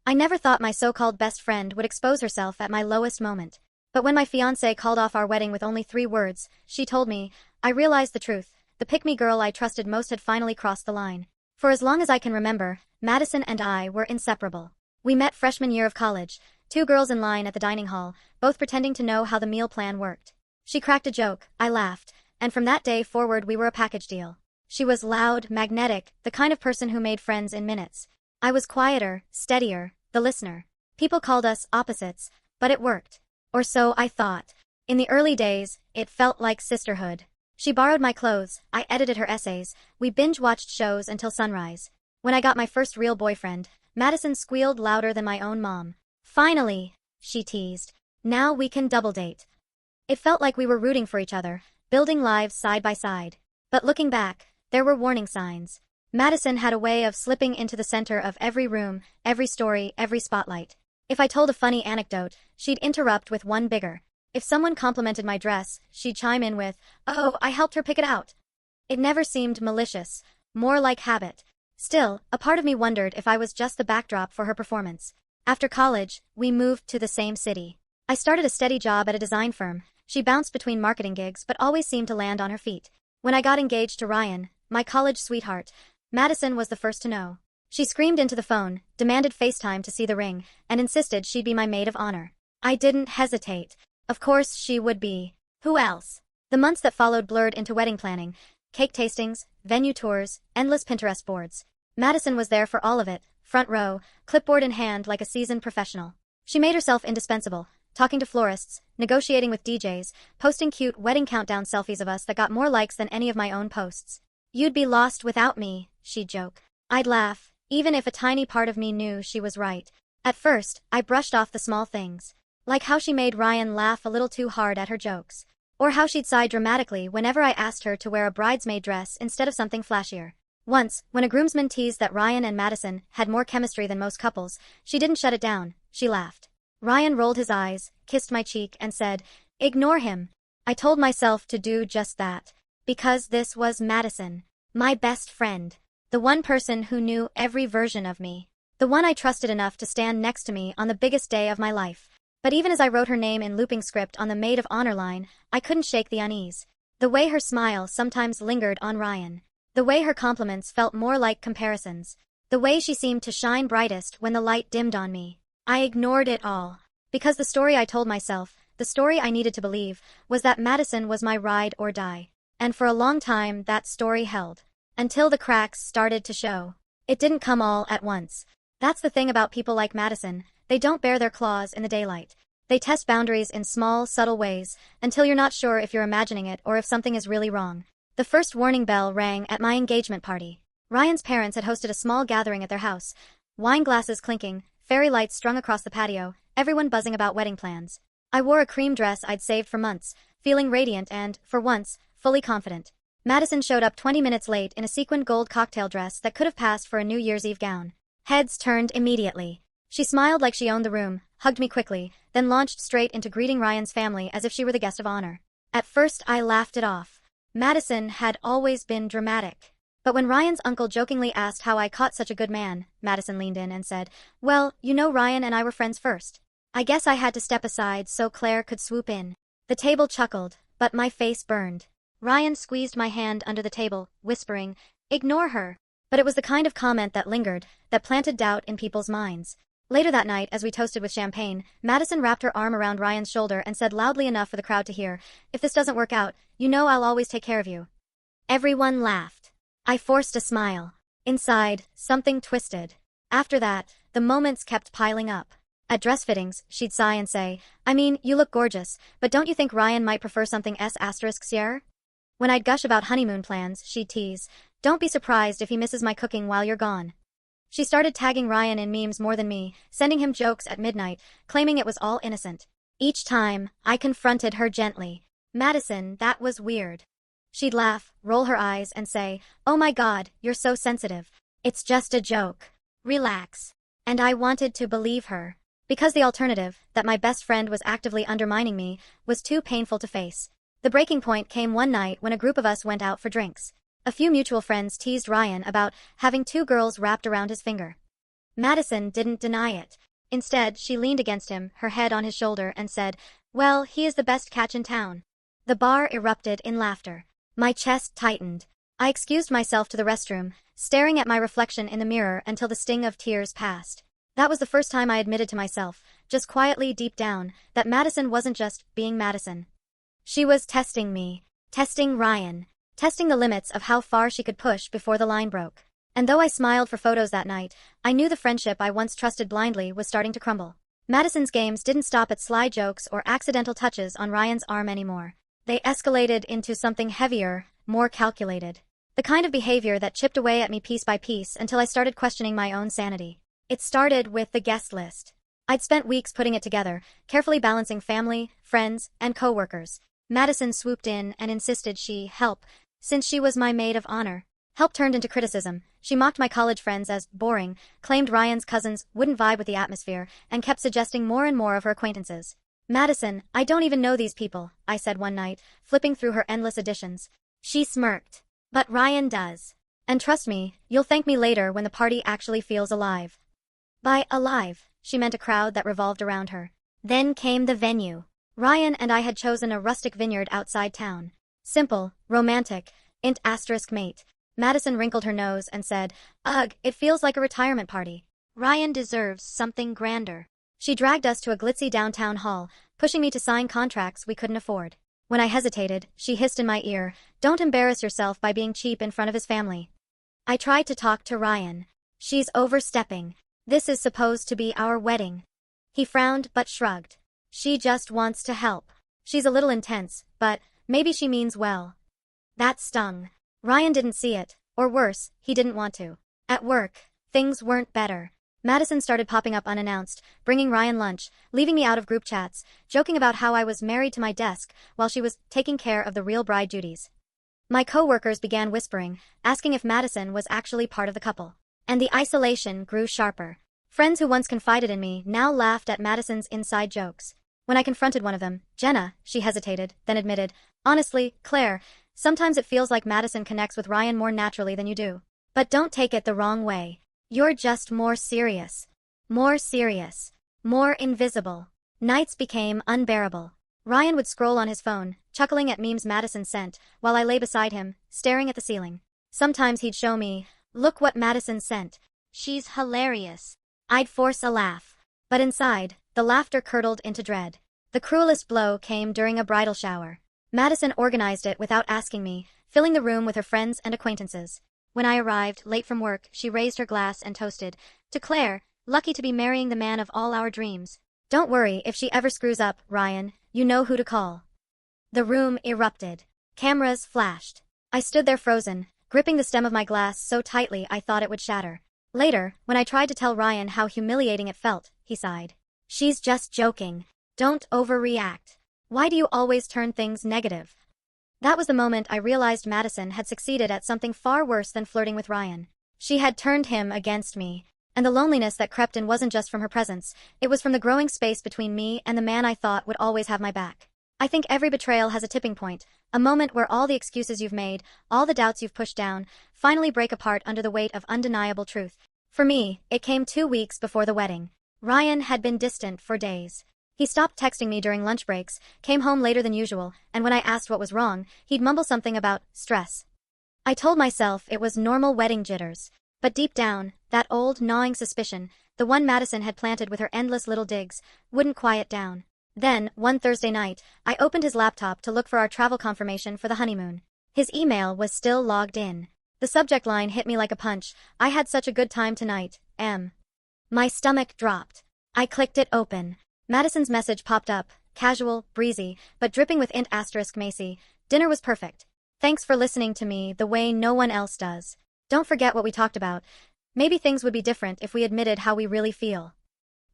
I never thought my so-called best friend would expose herself at my lowest moment. But when my fiancé called off our wedding with only 3 words, she told me, I realized the truth. The pick-me girl I trusted most had finally crossed the line. For as long as I can remember, Madison and I were inseparable. We met freshman year of college, 2 girls in line at the dining hall, both pretending to know how the meal plan worked. She cracked a joke, I laughed, and from that day forward we were a package deal. She was loud, magnetic, the kind of person who made friends in minutes. I was quieter, steadier, the listener. People called us opposites, but it worked. Or so I thought. In the early days, it felt like sisterhood. She borrowed my clothes, I edited her essays, we binge-watched shows until sunrise. When I got my first real boyfriend, Madison squealed louder than my own mom. Finally, she teased. Now we can double date. It felt like we were rooting for each other, building lives side by side. But looking back, there were warning signs. Madison had a way of slipping into the center of every room, every story, every spotlight. If I told a funny anecdote, she'd interrupt with one bigger. If someone complimented my dress, she'd chime in with, "Oh, I helped her pick it out." It never seemed malicious, more like habit. Still, a part of me wondered if I was just the backdrop for her performance. After college, we moved to the same city. I started a steady job at a design firm. She bounced between marketing gigs but always seemed to land on her feet. When I got engaged to Ryan, my college sweetheart, Madison was the first to know. She screamed into the phone, demanded FaceTime to see the ring, and insisted she'd be my maid of honor. I didn't hesitate. Of course she would be. Who else? The months that followed blurred into wedding planning, cake tastings, venue tours, endless Pinterest boards. Madison was there for all of it, front row, clipboard in hand like a seasoned professional. She made herself indispensable, talking to florists, negotiating with DJs, posting cute wedding countdown selfies of us that got more likes than any of my own posts. "You'd be lost without me," she'd joke. I'd laugh, even if a tiny part of me knew she was right. At first, I brushed off the small things. Like how she made Ryan laugh a little too hard at her jokes. Or how she'd sigh dramatically whenever I asked her to wear a bridesmaid dress instead of something flashier. Once, when a groomsman teased that Ryan and Madison had more chemistry than most couples, she didn't shut it down, she laughed. Ryan rolled his eyes, kissed my cheek, and said, "Ignore him." I told myself to do just that. Because this was Madison. My best friend. The one person who knew every version of me. The one I trusted enough to stand next to me on the biggest day of my life. But even as I wrote her name in looping script on the maid of honor line, I couldn't shake the unease. The way her smile sometimes lingered on Ryan. The way her compliments felt more like comparisons. The way she seemed to shine brightest when the light dimmed on me. I ignored it all. Because the story I told myself, the story I needed to believe, was that Madison was my ride or die. And for a long time that story held. Until the cracks started to show. It didn't come all at once. That's the thing about people like Madison. They don't bare their claws in the daylight. They test boundaries in small, subtle ways, until you're not sure if you're imagining it or if something is really wrong. The first warning bell rang at my engagement party. Ryan's parents had hosted a small gathering at their house. Wine glasses clinking, fairy lights strung across the patio, everyone buzzing about wedding plans. I wore a cream dress I'd saved for months, feeling radiant and, for once, fully confident. Madison showed up 20 minutes late in a sequined gold cocktail dress that could have passed for a New Year's Eve gown. Heads turned immediately. She smiled like she owned the room, hugged me quickly, then launched straight into greeting Ryan's family as if she were the guest of honor. At first I laughed it off. Madison had always been dramatic. But when Ryan's uncle jokingly asked how I caught such a good man, Madison leaned in and said, "Well, you know Ryan and I were friends first. I guess I had to step aside so Claire could swoop in." The table chuckled, but my face burned. Ryan squeezed my hand under the table, whispering, "Ignore her." But it was the kind of comment that lingered, that planted doubt in people's minds. Later that night, as we toasted with champagne, Madison wrapped her arm around Ryan's shoulder and said loudly enough for the crowd to hear, "If this doesn't work out, you know I'll always take care of you." Everyone laughed. I forced a smile. Inside, something twisted. After that, the moments kept piling up. At dress fittings, she'd sigh and say, "I mean, you look gorgeous, but don't you think Ryan might prefer something S******? When I'd gush about honeymoon plans, she'd tease, "Don't be surprised if he misses my cooking while you're gone." She started tagging Ryan in memes more than me, sending him jokes at midnight, claiming it was all innocent. Each time, I confronted her gently. "Madison, that was weird." She'd laugh, roll her eyes, and say, "Oh my God, you're so sensitive. It's just a joke. Relax." And I wanted to believe her. Because the alternative, that my best friend was actively undermining me, was too painful to face. The breaking point came one night when a group of us went out for drinks. A few mutual friends teased Ryan about having 2 girls wrapped around his finger. Madison didn't deny it. Instead, she leaned against him, her head on his shoulder, and said, "Well, he is the best catch in town." The bar erupted in laughter. My chest tightened. I excused myself to the restroom, staring at my reflection in the mirror until the sting of tears passed. That was the first time I admitted to myself, just quietly deep down, that Madison wasn't just being Madison. She was testing me. Testing Ryan. Testing the limits of how far she could push before the line broke. And though I smiled for photos that night, I knew the friendship I once trusted blindly was starting to crumble. Madison's games didn't stop at sly jokes or accidental touches on Ryan's arm anymore. They escalated into something heavier, more calculated. The kind of behavior that chipped away at me piece by piece until I started questioning my own sanity. It started with the guest list. I'd spent weeks putting it together, carefully balancing family, friends, and co-workers. Madison swooped in and insisted she help, since she was my maid of honor. Help turned into criticism. She mocked my college friends as boring, claimed Ryan's cousins wouldn't vibe with the atmosphere, and kept suggesting more and more of her acquaintances. "Madison, I don't even know these people," I said one night, flipping through her endless editions. She smirked. "But Ryan does. And trust me, you'll thank me later when the party actually feels alive." By alive, she meant a crowd that revolved around her. Then came the venue. Ryan and I had chosen a rustic vineyard outside town. Simple, romantic, int*mate. Madison wrinkled her nose and said, "Ugh, it feels like a retirement party. Ryan deserves something grander." She dragged us to a glitzy downtown hall, pushing me to sign contracts we couldn't afford. When I hesitated, she hissed in my ear, "Don't embarrass yourself by being cheap in front of his family." I tried to talk to Ryan. "She's overstepping. This is supposed to be our wedding." He frowned but shrugged. "She just wants to help. She's a little intense, but maybe she means well." That stung. Ryan didn't see it, or worse, he didn't want to. At work, things weren't better. Madison started popping up unannounced, bringing Ryan lunch, leaving me out of group chats, joking about how I was married to my desk while she was taking care of the real bride duties. My co-workers began whispering, asking if Madison was actually part of the couple. And the isolation grew sharper. Friends who once confided in me now laughed at Madison's inside jokes. When I confronted one of them, "Jenna," she hesitated, then admitted, "Honestly, Claire, sometimes it feels like Madison connects with Ryan more naturally than you do. But don't take it the wrong way. You're just more serious. More serious. More invisible." Nights became unbearable. Ryan would scroll on his phone, chuckling at memes Madison sent, while I lay beside him, staring at the ceiling. Sometimes he'd show me, "Look what Madison sent. She's hilarious." I'd force a laugh. But inside, the laughter curdled into dread. The cruelest blow came during a bridal shower. Madison organized it without asking me, filling the room with her friends and acquaintances. When I arrived, late from work, she raised her glass and toasted, "To Claire, lucky to be marrying the man of all our dreams. Don't worry if she ever screws up, Ryan, you know who to call." The room erupted. Cameras flashed. I stood there frozen, gripping the stem of my glass so tightly I thought it would shatter. Later, when I tried to tell Ryan how humiliating it felt, he sighed. "She's just joking. Don't overreact. Why do you always turn things negative?" That was the moment I realized Madison had succeeded at something far worse than flirting with Ryan. She had turned him against me. And the loneliness that crept in wasn't just from her presence, it was from the growing space between me and the man I thought would always have my back. I think every betrayal has a tipping point, a moment where all the excuses you've made, all the doubts you've pushed down, finally break apart under the weight of undeniable truth. For me, it came 2 weeks before the wedding. Ryan had been distant for days. He stopped texting me during lunch breaks, came home later than usual, and when I asked what was wrong, he'd mumble something about stress. I told myself it was normal wedding jitters. But deep down, that old, gnawing suspicion, the one Madison had planted with her endless little digs, wouldn't quiet down. Then, one Thursday night, I opened his laptop to look for our travel confirmation for the honeymoon. His email was still logged in. The subject line hit me like a punch, "I had such a good time tonight, M." My stomach dropped. I clicked it open. Madison's message popped up, casual, breezy, but dripping with int*Macy. "Dinner was perfect. Thanks for listening to me the way no one else does. Don't forget what we talked about. Maybe things would be different if we admitted how we really feel."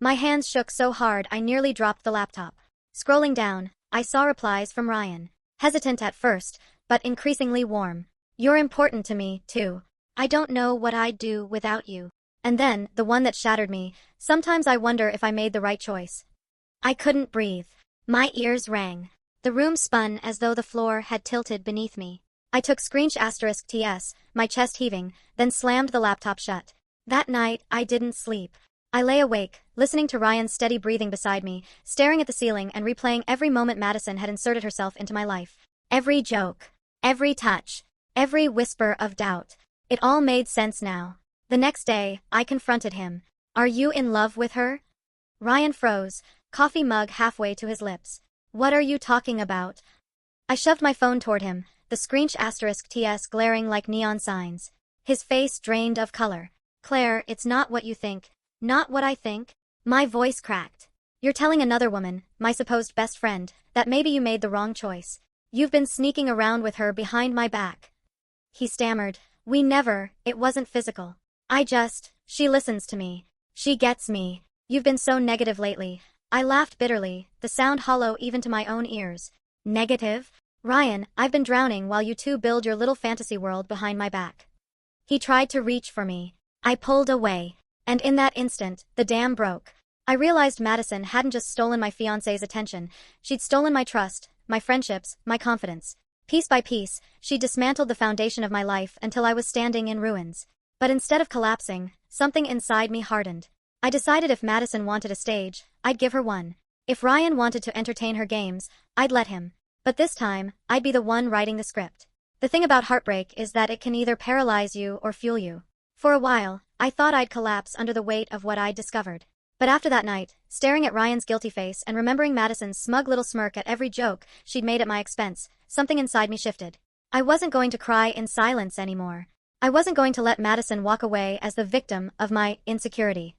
My hands shook so hard I nearly dropped the laptop. Scrolling down, I saw replies from Ryan. Hesitant at first, but increasingly warm. "You're important to me, too. I don't know what I'd do without you." And then, the one that shattered me, "Sometimes I wonder if I made the right choice." I couldn't breathe. My ears rang. The room spun as though the floor had tilted beneath me. I took *TS, my chest heaving, then slammed the laptop shut. That night, I didn't sleep. I lay awake, listening to Ryan's steady breathing beside me, staring at the ceiling and replaying every moment Madison had inserted herself into my life. Every joke, every touch, every whisper of doubt. It all made sense now. The next day, I confronted him. Are you in love with her? Ryan froze, coffee mug halfway to his lips. What are you talking about? I shoved my phone toward him, the screech asterisk TS glaring like neon signs. His face drained of color. Claire, it's not what you think. Not what I think. My voice cracked. You're telling another woman, my supposed best friend, that maybe you made the wrong choice. You've been sneaking around with her behind my back. He stammered. We never, it wasn't physical. She listens to me. She gets me. You've been so negative lately. I laughed bitterly, the sound hollow even to my own ears. Negative? Ryan, I've been drowning while you two build your little fantasy world behind my back. He tried to reach for me. I pulled away. And in that instant, the dam broke. I realized Madison hadn't just stolen my fiancé's attention, she'd stolen my trust, my friendships, my confidence. Piece by piece, she dismantled the foundation of my life until I was standing in ruins. But instead of collapsing, something inside me hardened. I decided if Madison wanted a stage, I'd give her one. If Ryan wanted to entertain her games, I'd let him. But this time, I'd be the one writing the script. The thing about heartbreak is that it can either paralyze you or fuel you. For a while, I thought I'd collapse under the weight of what I'd discovered. But after that night, staring at Ryan's guilty face and remembering Madison's smug little smirk at every joke she'd made at my expense, something inside me shifted. I wasn't going to cry in silence anymore. I wasn't going to let Madison walk away as the victim of my insecurity.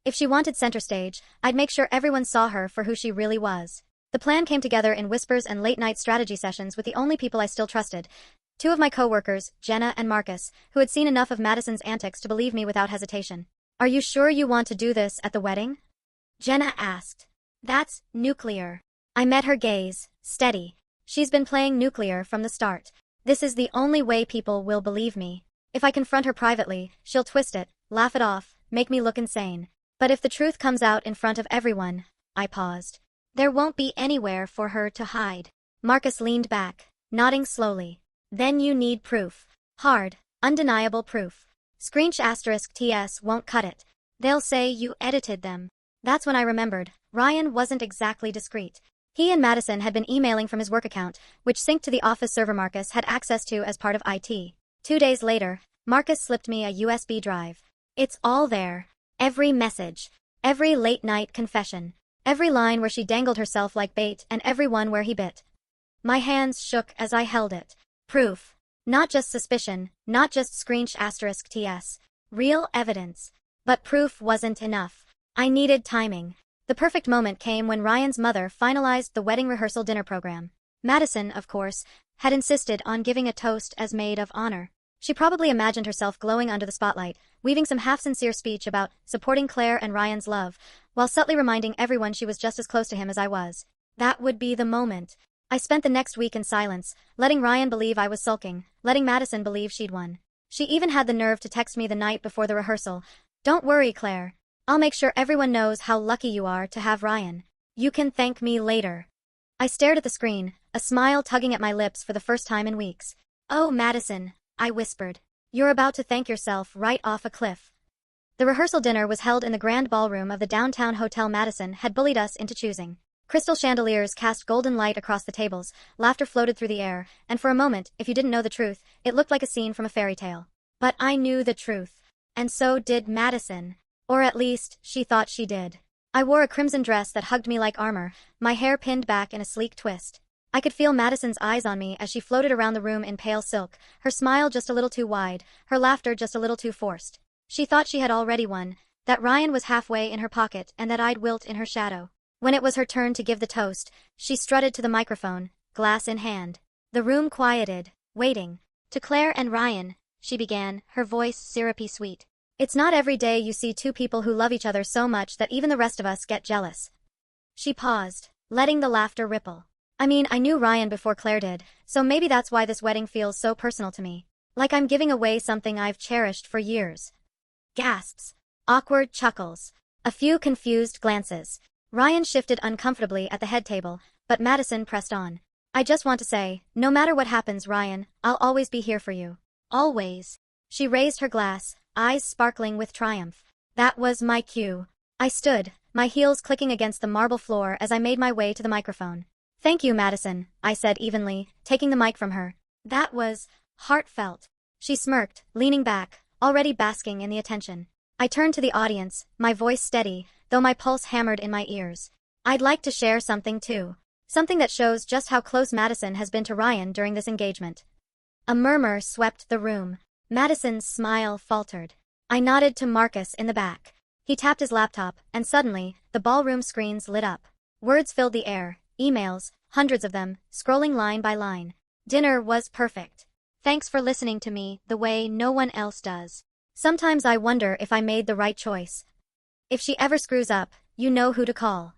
If she wanted center stage, I'd make sure everyone saw her for who she really was. The plan came together in whispers and late-night strategy sessions with the only people I still trusted. Two of my co-workers, Jenna and Marcus, who had seen enough of Madison's antics to believe me without hesitation. Are you sure you want to do this at the wedding? Jenna asked. That's nuclear. I met her gaze, steady. She's been playing nuclear from the start. This is the only way people will believe me. If I confront her privately, she'll twist it, laugh it off, make me look insane. But if the truth comes out in front of everyone, I paused. There won't be anywhere for her to hide. Marcus leaned back, nodding slowly. Then you need proof. Hard, undeniable proof. Screech asterisk TS won't cut it. They'll say you edited them. That's when I remembered, Ryan wasn't exactly discreet. He and Madison had been emailing from his work account, which synced to the office server Marcus had access to as part of IT. 2 days later, Marcus slipped me a USB drive. It's all there. Every message. Every late-night confession. Every line where she dangled herself like bait and every one where he bit. My hands shook as I held it. Proof. Not just suspicion, not just screech asterisk TS. Real evidence. But proof wasn't enough. I needed timing. The perfect moment came when Ryan's mother finalized the wedding rehearsal dinner program. Madison, of course, had insisted on giving a toast as maid of honor. She probably imagined herself glowing under the spotlight, weaving some half-sincere speech about supporting Claire and Ryan's love, while subtly reminding everyone she was just as close to him as I was. That would be the moment. I spent the next week in silence, letting Ryan believe I was sulking, letting Madison believe she'd won. She even had the nerve to text me the night before the rehearsal. Don't worry, Claire. I'll make sure everyone knows how lucky you are to have Ryan. You can thank me later. I stared at the screen, a smile tugging at my lips for the first time in weeks. Oh, Madison, I whispered. You're about to thank yourself right off a cliff. The rehearsal dinner was held in the grand ballroom of the downtown hotel Madison had bullied us into choosing. Crystal chandeliers cast golden light across the tables, laughter floated through the air, and for a moment, if you didn't know the truth, it looked like a scene from a fairy tale. But I knew the truth. And so did Madison. Or at least, she thought she did. I wore a crimson dress that hugged me like armor, my hair pinned back in a sleek twist. I could feel Madison's eyes on me as she floated around the room in pale silk, her smile just a little too wide, her laughter just a little too forced. She thought she had already won, that Ryan was halfway in her pocket and that I'd wilt in her shadow. When it was her turn to give the toast, she strutted to the microphone, glass in hand. The room quieted, waiting. To Claire and Ryan, she began, her voice syrupy sweet. It's not every day you see two people who love each other so much that even the rest of us get jealous. She paused, letting the laughter ripple. I mean, I knew Ryan before Claire did, so maybe that's why this wedding feels so personal to me. Like I'm giving away something I've cherished for years. Gasps. Awkward chuckles. A few confused glances. Ryan shifted uncomfortably at the head table, but Madison pressed on. I just want to say, no matter what happens, Ryan, I'll always be here for you. Always. She raised her glass, eyes sparkling with triumph. That was my cue. I stood, my heels clicking against the marble floor as I made my way to the microphone. "Thank you, Madison," I said evenly, taking the mic from her. "That was heartfelt." She smirked, leaning back, already basking in the attention. I turned to the audience, my voice steady, though my pulse hammered in my ears. "I'd like to share something too. Something that shows just how close Madison has been to Ryan during this engagement." A murmur swept the room. Madison's smile faltered. I nodded to Marcus in the back. He tapped his laptop, and suddenly, the ballroom screens lit up. Words filled the air, emails, hundreds of them, scrolling line by line. "Dinner was perfect. Thanks for listening to me the way no one else does. Sometimes I wonder if I made the right choice. If she ever screws up, you know who to call."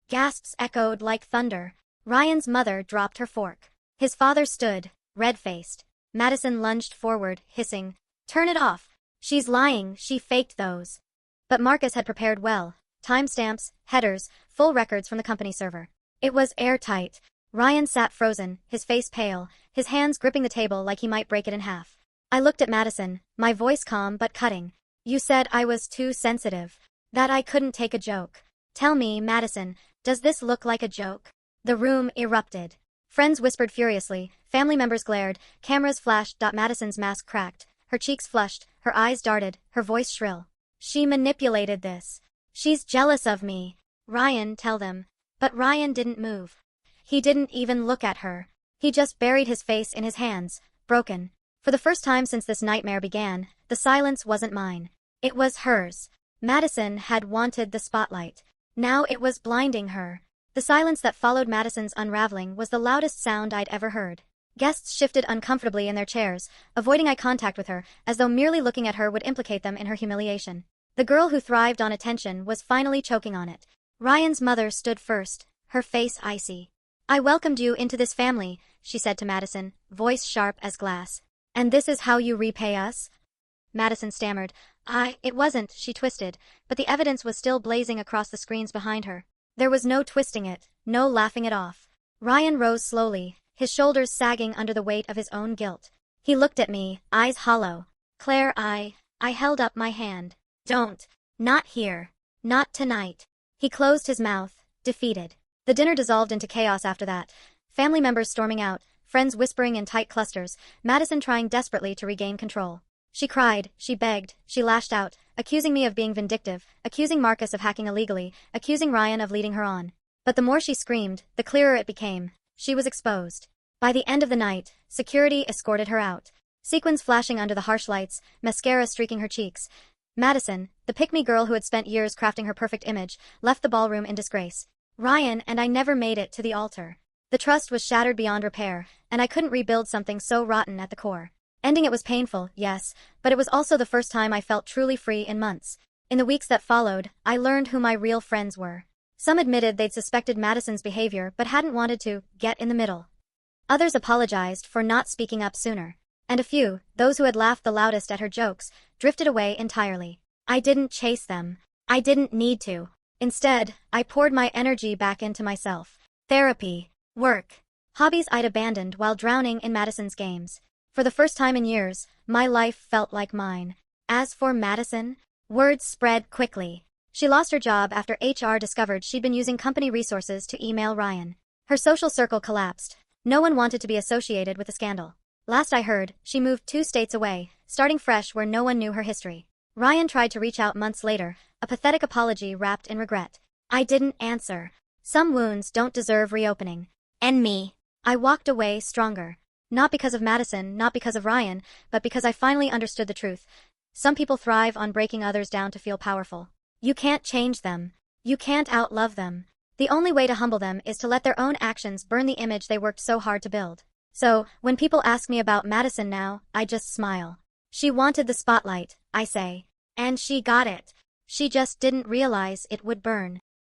Gasps echoed like thunder. Ryan's mother dropped her fork. His father stood, red-faced. Madison lunged forward, hissing, "Turn it off. She's lying, she faked those." But Marcus had prepared well. Timestamps, headers, full records from the company server. It was airtight. Ryan sat frozen, his face pale, his hands gripping the table like he might break it in half. I looked at Madison, my voice calm but cutting. "You said I was too sensitive. That I couldn't take a joke. Tell me, Madison, does this look like a joke?" The room erupted. Friends whispered furiously, family members glared, cameras flashed. Madison's mask cracked, her cheeks flushed, her eyes darted, her voice shrill. "She manipulated this. She's jealous of me. Ryan, tell them." But Ryan didn't move. He didn't even look at her. He just buried his face in his hands, broken. For the first time since this nightmare began, the silence wasn't mine. It was hers. Madison had wanted the spotlight. Now it was blinding her. The silence that followed Madison's unraveling was the loudest sound I'd ever heard. Guests shifted uncomfortably in their chairs, avoiding eye contact with her, as though merely looking at her would implicate them in her humiliation. The girl who thrived on attention was finally choking on it. Ryan's mother stood first, her face icy. "I welcomed you into this family," she said to Madison, voice sharp as glass. "And this is how you repay us?" Madison stammered. It wasn't," she twisted, but the evidence was still blazing across the screens behind her. There was no twisting it, no laughing it off. Ryan rose slowly, his shoulders sagging under the weight of his own guilt. He looked at me, eyes hollow. "Claire, I held up my hand. Don't. Not here. Not tonight." He closed his mouth, defeated. The dinner dissolved into chaos after that. Family members storming out, friends whispering in tight clusters, Madison trying desperately to regain control. She cried, she begged, she lashed out, accusing me of being vindictive, accusing Marcus of hacking illegally, accusing Ryan of leading her on. But the more she screamed, the clearer it became. She was exposed. By the end of the night, security escorted her out. Sequins flashing under the harsh lights, mascara streaking her cheeks. Madison, the pick-me girl who had spent years crafting her perfect image, left the ballroom in disgrace. Ryan and I never made it to the altar. The trust was shattered beyond repair, and I couldn't rebuild something so rotten at the core. Ending it was painful, yes, but it was also the first time I felt truly free in months. In the weeks that followed, I learned who my real friends were. Some admitted they'd suspected Madison's behavior but hadn't wanted to get in the middle. Others apologized for not speaking up sooner. And a few, those who had laughed the loudest at her jokes, drifted away entirely. I didn't chase them. I didn't need to. Instead, I poured my energy back into myself. Therapy, work, hobbies I'd abandoned while drowning in Madison's games. For the first time in years, my life felt like mine. As for Madison, word spread quickly. She lost her job after HR discovered she'd been using company resources to email Ryan. Her social circle collapsed. No one wanted to be associated with the scandal. Last I heard, she moved 2 states away, starting fresh where no one knew her history. Ryan tried to reach out months later, a pathetic apology wrapped in regret. I didn't answer. Some wounds don't deserve reopening. And me. I walked away stronger. Not because of Madison, not because of Ryan, but because I finally understood the truth. Some people thrive on breaking others down to feel powerful. You can't change them. You can't outlove them. The only way to humble them is to let their own actions burn the image they worked so hard to build. So, when people ask me about Madison now, I just smile. She wanted the spotlight, I say. And she got it. She just didn't realize it would burn.